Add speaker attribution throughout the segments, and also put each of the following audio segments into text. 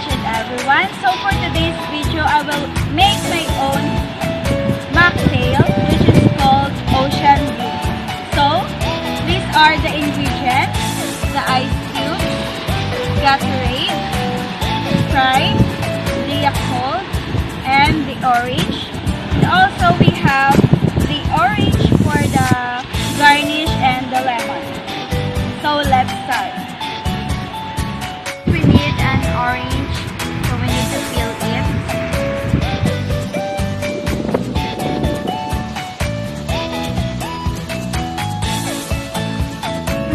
Speaker 1: each and everyone. So for today's video, I will make my own mocktail, which is called Ocean Blue. So these are the ingredients: the ice cubes, Gatorade, Sprite, the Yakult, and the orange. And also we have the orange for the garnish and the lemon. So let's start. We need an orange, so we need to peel it.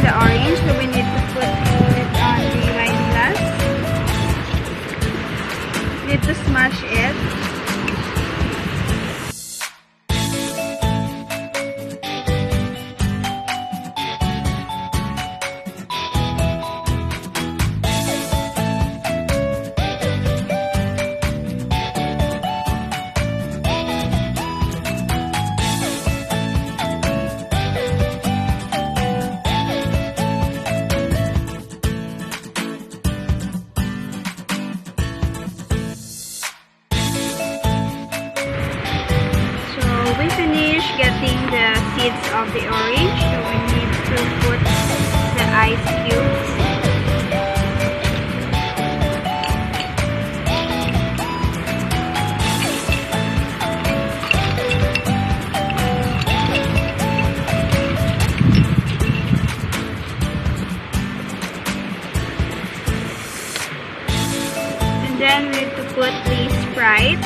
Speaker 1: The orange, so we need to put it on the wine glass. Need to smash it. We finish getting the seeds of the orange, so we need to put the ice cubes. And then we need to put the Sprite.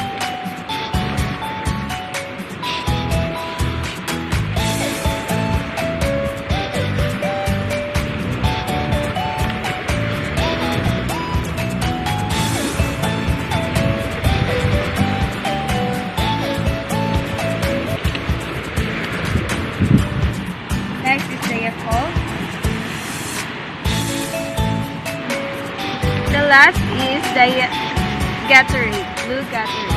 Speaker 1: Next is the Yakult. The last is the Gatorade, blue Gatorade.